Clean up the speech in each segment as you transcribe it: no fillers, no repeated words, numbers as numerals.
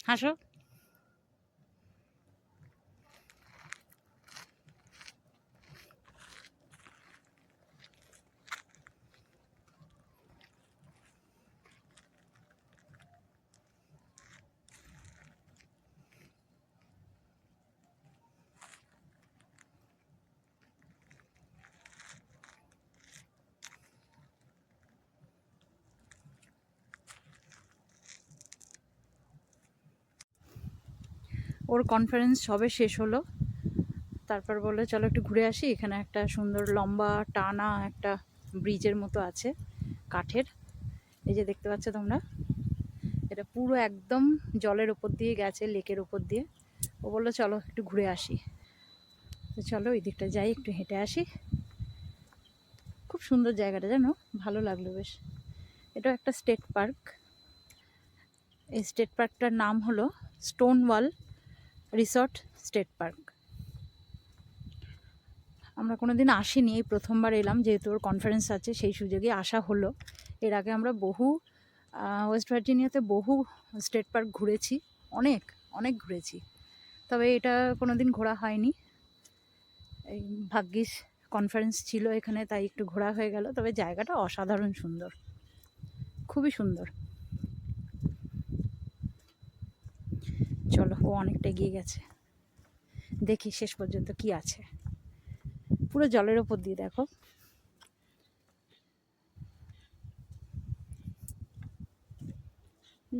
হাসো। ওর কনফারেন্স সবে শেষ হলো, তারপর বললো চলো একটু ঘুরে আসি। এখানে একটা সুন্দর লম্বা টানা একটা ব্রিজের মতো আছে কাঠের, এই যে দেখতে পাচ্ছ তোমরা, এটা পুরো একদম জলের ওপর দিয়ে গেছে, লেকের ওপর দিয়ে। ও বললো চলো একটু ঘুরে আসি, তো চলো ওই দিকটা যাই, একটু হেঁটে আসি। খুব সুন্দর জায়গাটা, জানো, ভালো লাগলো বেশ। এটা একটা স্টেট পার্ক। এই স্টেট পার্কটার নাম হলো স্টোনওয়াল রিসর্ট স্টেট পার্ক। আমরা কোনোদিন আসিনি, এই প্রথমবার এলাম, যেহেতু ওর কনফারেন্স আছে সেই সুযোগে আসা হলো। এর আগে আমরা বহু ওয়েস্ট ভার্জিনিয়াতে বহু স্টেট পার্ক ঘুরেছি, অনেক অনেক ঘুরেছি, তবে এটা কোনোদিন ঘোরা হয়নি। এই ভাগ্যিস কনফারেন্স ছিল এখানে, তাই একটু ঘোরা হয়ে গেল। তবে জায়গাটা অসাধারণ সুন্দর, খুবই সুন্দর। চলো, ও অনেকটা এগিয়ে গেছে, দেখি শেষ পর্যন্ত কি আছে। পুরো জলের ওপর দিয়ে, দেখো।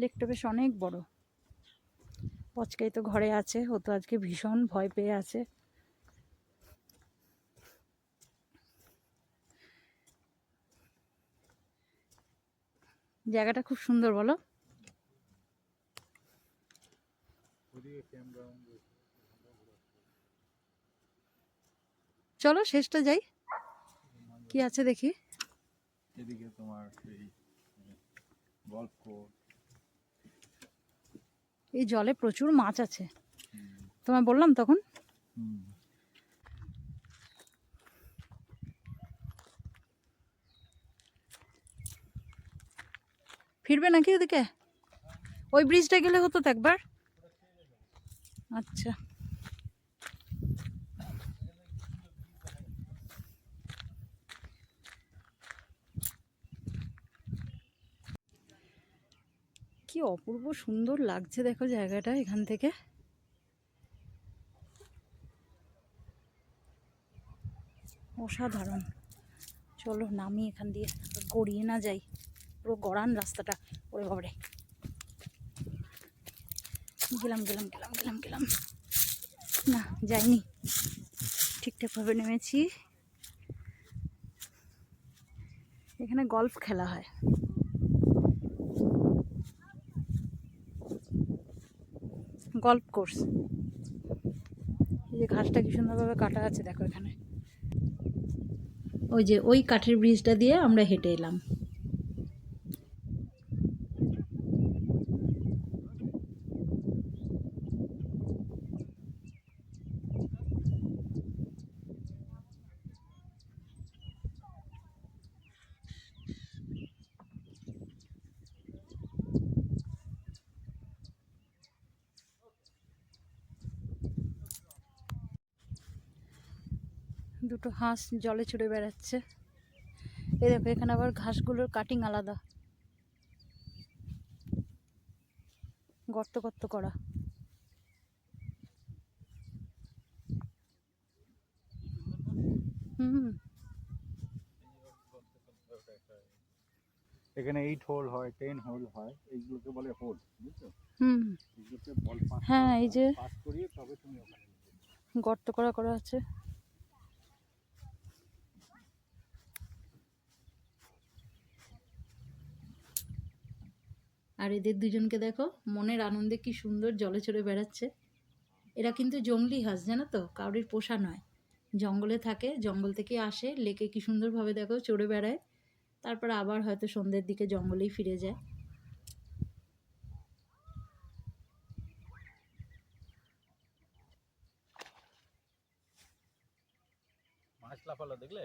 লেকটা বেশ অনেক বড়। পচকাই তো ঘরে আছে, ও তো আজকে ভীষণ ভয় পেয়ে আছে। জায়গাটা খুব সুন্দর, বলো। চলো শেষটা যাই, কি আছে দেখি। এদিকে তোমার এই গল্ফ কোর্স, এই জলে প্রচুর মাছ আছে, তোমায় বললাম তখন। ফিরবে নাকি ওদিকে? ওই ব্রিজটা গেলে হতো তো একবার। আচ্ছা, কি অপূর্ব সুন্দর লাগছে দেখো জায়গাটা এখান থেকে। অসাধারণ। চলো নামি এখান দিয়ে, গড়িয়ে না যাই, পুরো গড়ান রাস্তাটা। ওরে বাবারে, গেলাম গেলাম গেলাম গেলাম গেলাম, না যাইনি, ঠিকঠাকভাবে নেমেছি। এখানে গল্ফ খেলা হয়। Golf course. এই যে ঘাসটা কি সুন্দরভাবে কাটা আছে দেখো এখানে। ওই যে ওই কাঠের ব্রিজটা দিয়ে আমরা হেঁটে এলাম। দুটো হাঁস জলে ছুটে বেড়াচ্ছে। এই দেখো এখানে আবার ঘাসগুলোর কাটিং আলাদা, গর্ত গর্ত করা। হুম, এখানে 8 হোল হয়, 10 হোল হয়, এইগুলোকে বলে হোল, বুঝছো? হুম, এইগুলোকে বল পাস হ্যাঁ, এই যে পাস করিয়ে তবে তুমি ওখানে গর্ত করা করা আছে। আর এদের দুজনকে দেখো, মনের আনন্দে কি সুন্দর জলে চড়ে বেড়াচ্ছে। এরা কিন্তু জংলি হাঁস, জানো তো, কাউরির পোষা নয়। জঙ্গলে থাকে, জঙ্গল থেকে আসে, লেকে কি সুন্দরভাবে দেখো চড়ে বেড়ায়, তারপর আবার হয়তো সন্ধ্যের দিকে জঙ্গলেই ফিরে যায়। মাছ লাফালো দেখলে?